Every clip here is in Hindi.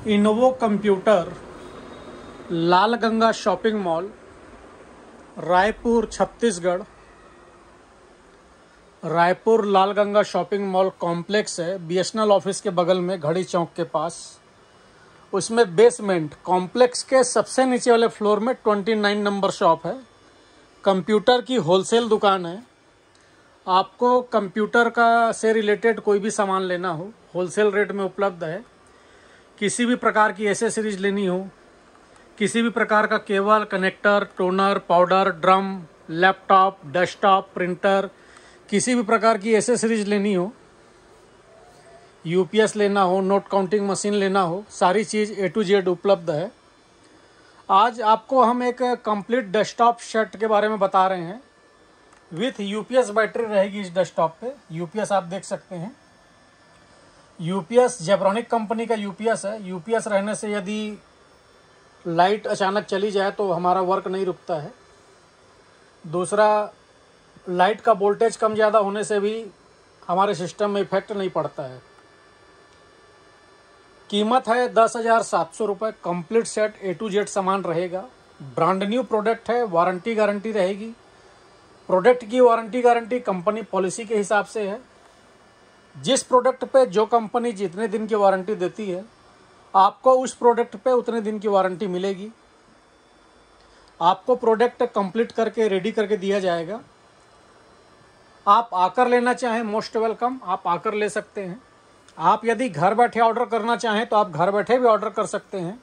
इनोवो कंप्यूटर लाल गंगा शॉपिंग मॉल रायपुर छत्तीसगढ़। रायपुर लाल गंगा शॉपिंग मॉल कॉम्प्लेक्स है, बीएसएनएल ऑफिस के बगल में घड़ी चौक के पास। उसमें बेसमेंट कॉम्प्लेक्स के सबसे नीचे वाले फ्लोर में 29 नंबर शॉप है। कंप्यूटर की होलसेल दुकान है। आपको कंप्यूटर का से रिलेटेड कोई भी सामान लेना हो होलसेल रेट में उपलब्ध है। किसी भी प्रकार की एसेसरीज लेनी हो, किसी भी प्रकार का cable, connector, toner, powder, drum, laptop, desktop, printer, किसी भी प्रकार की एसेसरीज लेनी हो, यूपीएस लेना हो, नोट काउंटिंग मशीन लेना हो, सारी चीज़ A to Z उपलब्ध है। आज आपको हम एक कंप्लीट डेस्कटॉप सेट के बारे में बता रहे हैं। विथ यूपीएस बैटरी रहेगी इस डेस्कटॉप पे। यूपीएस आप देख सकते हैं। यूपीएस जेब्रॉनिक कंपनी का यूपीएस है। यूपीएस रहने से यदि लाइट अचानक चली जाए तो हमारा वर्क नहीं रुकता है। दूसरा, लाइट का वोल्टेज कम ज़्यादा होने से भी हमारे सिस्टम में इफेक्ट नहीं पड़ता है। कीमत है 10,700 रुपये। Complete set A to Z सामान रहेगा। ब्रांड न्यू प्रोडक्ट है। वारंटी गारंटी रहेगी। प्रोडक्ट की वारंटी गारंटी कंपनी पॉलिसी के हिसाब से है। जिस प्रोडक्ट पे जो कंपनी जितने दिन की वारंटी देती है, आपको उस प्रोडक्ट पे उतने दिन की वारंटी मिलेगी। आपको प्रोडक्ट कंप्लीट करके रेडी करके दिया जाएगा। आप आकर लेना चाहें, मोस्ट वेलकम, आप आकर ले सकते हैं। आप यदि घर बैठे ऑर्डर करना चाहें तो आप घर बैठे भी ऑर्डर कर सकते हैं।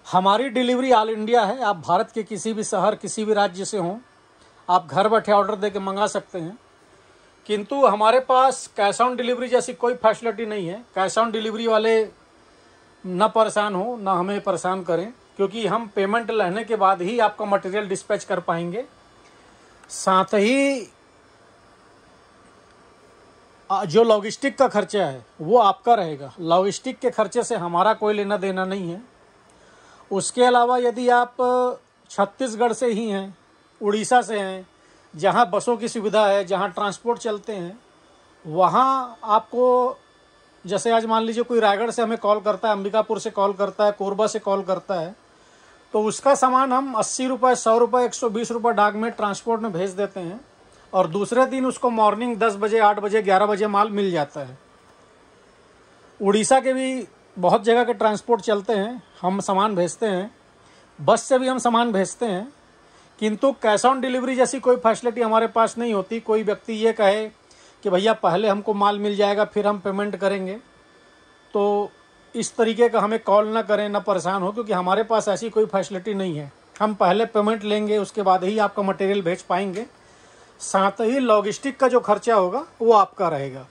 हमारी डिलीवरी ऑल इंडिया है। आप भारत के किसी भी शहर, किसी भी राज्य से हों, आप घर बैठे ऑर्डर दे के मंगा सकते हैं। किंतु हमारे पास कैश ऑन डिलीवरी जैसी कोई फैसिलिटी नहीं है। कैश ऑन डिलीवरी वाले न परेशान हो, न हमें परेशान करें, क्योंकि हम पेमेंट लेने के बाद ही आपका मटेरियल डिस्पैच कर पाएंगे। साथ ही जो लॉजिस्टिक का खर्चा है वो आपका रहेगा। लॉजिस्टिक के खर्चे से हमारा कोई लेना देना नहीं है। उसके अलावा यदि आप छत्तीसगढ़ से ही हैं, उड़ीसा से हैं, जहां बसों की सुविधा है, जहां ट्रांसपोर्ट चलते हैं, वहां आपको, जैसे आज मान लीजिए कोई रायगढ़ से हमें कॉल करता है, अंबिकापुर से कॉल करता है, कोरबा से कॉल करता है, तो उसका सामान हम 80 रुपये, 100 रुपये, 120 रुपये डाक में ट्रांसपोर्ट में भेज देते हैं और दूसरे दिन उसको मॉर्निंग 10 बजे, 8 बजे, 11 बजे माल मिल जाता है। उड़ीसा के भी बहुत जगह के ट्रांसपोर्ट चलते हैं, हम सामान भेजते हैं। बस से भी हम सामान भेजते हैं। किंतु कैश ऑन डिलीवरी जैसी कोई फैसिलिटी हमारे पास नहीं होती। कोई व्यक्ति ये कहे कि भैया पहले हमको माल मिल जाएगा फिर हम पेमेंट करेंगे, तो इस तरीके का हमें कॉल ना करें, ना परेशान हो, क्योंकि हमारे पास ऐसी कोई फैसिलिटी नहीं है। हम पहले पेमेंट लेंगे, उसके बाद ही आपका मटेरियल भेज पाएंगे। साथ ही लॉजिस्टिक का जो खर्चा होगा वो आपका रहेगा।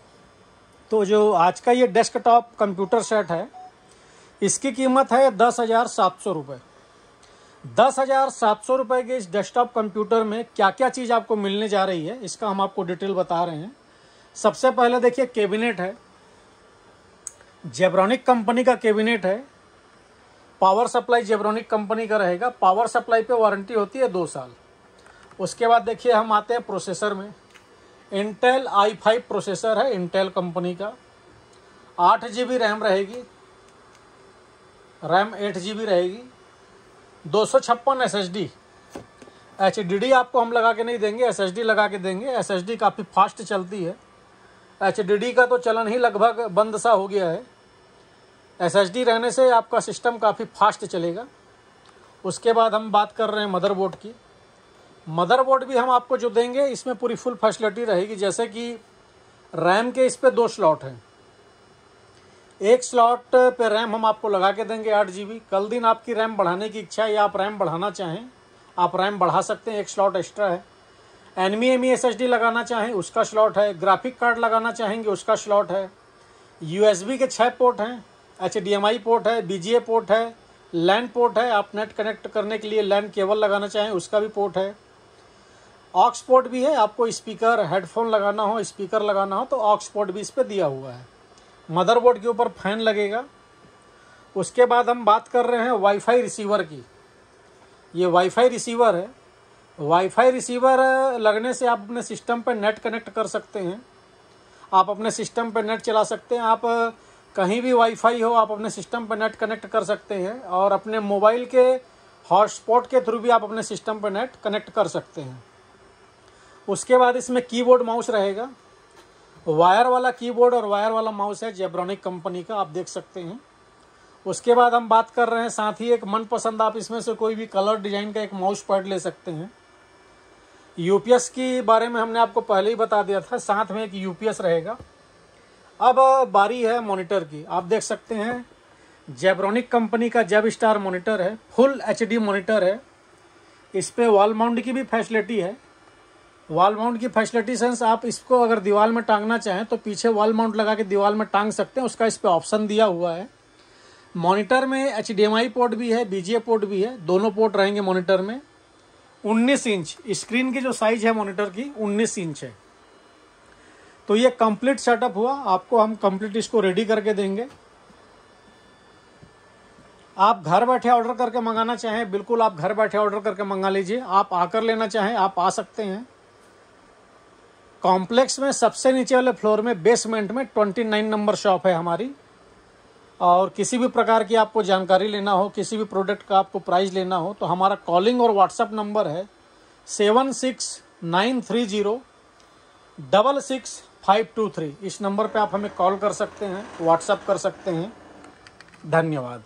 तो जो आज का ये डेस्कटॉप कंप्यूटर सेट है, इसकी कीमत है 10,700 रुपये। 10,700 रुपये के इस डेस्कटॉप कंप्यूटर में क्या क्या चीज़ आपको मिलने जा रही है, इसका हम आपको डिटेल बता रहे हैं। सबसे पहले देखिए, कैबिनेट है। जेब्रॉनिक कंपनी का कैबिनेट है। पावर सप्लाई जेब्रॉनिक कंपनी का रहेगा। पावर सप्लाई पे वारंटी होती है 2 साल। उसके बाद देखिए हम आते हैं प्रोसेसर में। इंटेल i5 प्रोसेसर है, इंटेल कंपनी का। 8 GB रैम रहेगी। रैम 8 GB रहेगी। 256 SSD। HDD आपको हम लगा के नहीं देंगे, SSD लगा के देंगे। SSD काफ़ी फास्ट चलती है। HDD का तो चलन ही लगभग बंद सा हो गया है। SSD रहने से आपका सिस्टम काफ़ी फास्ट चलेगा। उसके बाद हम बात कर रहे हैं मदरबोर्ड की। मदरबोर्ड भी हम आपको जो देंगे, इसमें पूरी फुल फैसिलिटी रहेगी। जैसे कि रैम के इस पे 2 स्लॉट हैं। एक स्लॉट पे रैम हम आपको लगा के देंगे 8 GB। कल दिन आपकी रैम बढ़ाने की इच्छा है या आप रैम बढ़ाना चाहें, आप रैम बढ़ा सकते हैं, एक स्लॉट एक्स्ट्रा है। NVMe SSD लगाना चाहें, उसका स्लॉट है। ग्राफिक कार्ड लगाना चाहेंगे, उसका स्लॉट है। USB के 6 पोर्ट हैं। HDMI पोर्ट है, BGA पोर्ट है, LAN पोर्ट है। आप नेट कनेक्ट करने के लिए LAN केबल लगाना चाहें, उसका भी पोर्ट है। ऑक्स पोर्ट भी है। आपको स्पीकर, हेडफोन लगाना हो, स्पीकर लगाना हो तो ऑक्स पोर्ट भी इस पर दिया हुआ है। मदरबोर्ड के ऊपर फैन लगेगा। उसके बाद हम बात कर रहे हैं वाईफाई रिसीवर की। ये वाईफाई रिसीवर है। वाईफाई रिसीवर लगने से आप अपने सिस्टम पर नेट कनेक्ट कर सकते हैं। आप अपने सिस्टम पर नेट चला सकते हैं। आप कहीं भी वाईफाई हो आप अपने सिस्टम पर नेट कनेक्ट कर सकते हैं, और अपने मोबाइल के हॉटस्पॉट के थ्रू भी आप अपने सिस्टम पर नेट कनेक्ट कर सकते हैं। उसके बाद इसमें कीबोर्ड माउस रहेगा, वायर वाला कीबोर्ड और वायर वाला माउस है जेब्रॉनिक कंपनी का, आप देख सकते हैं। उसके बाद हम बात कर रहे हैं साथ ही एक मनपसंद, आप इसमें से कोई भी कलर डिजाइन का एक माउस पैड ले सकते हैं। यूपीएस के बारे में हमने आपको पहले ही बता दिया था, साथ में एक यूपीएस रहेगा। अब बारी है मॉनिटर की। आप देख सकते हैं जेब्रॉनिक कंपनी का जेब स्टार मॉनिटर है, फुल एचडी मॉनिटर है। इस पे वॉल माउंट की भी फैसिलिटी है। वॉल माउंट की फैसिलिटी सेंस आप इसको अगर दीवार में टांगना चाहें तो पीछे वॉल माउंट लगा के दीवार में टांग सकते हैं, उसका इस पे ऑप्शन दिया हुआ है। मॉनिटर में HDMI पोर्ट भी है, BGA पोर्ट भी है, दोनों पोर्ट रहेंगे मॉनिटर में। 19 इंच स्क्रीन की जो साइज है मॉनिटर की 19 इंच है। तो ये कंप्लीट सेटअप हुआ, आपको हम कंप्लीट इसको रेडी करके देंगे। आप घर बैठे ऑर्डर करके मंगाना चाहें, बिल्कुल आप घर बैठे ऑर्डर करके मंगा लीजिए। आप आकर लेना चाहें आप आ सकते हैं। कॉम्प्लेक्स में सबसे नीचे वाले फ्लोर में बेसमेंट में 29 नंबर शॉप है हमारी। और किसी भी प्रकार की आपको जानकारी लेना हो, किसी भी प्रोडक्ट का आपको प्राइस लेना हो, तो हमारा कॉलिंग और व्हाट्सएप नंबर है 7693066523। इस नंबर पे आप हमें कॉल कर सकते हैं, व्हाट्सएप कर सकते हैं। धन्यवाद।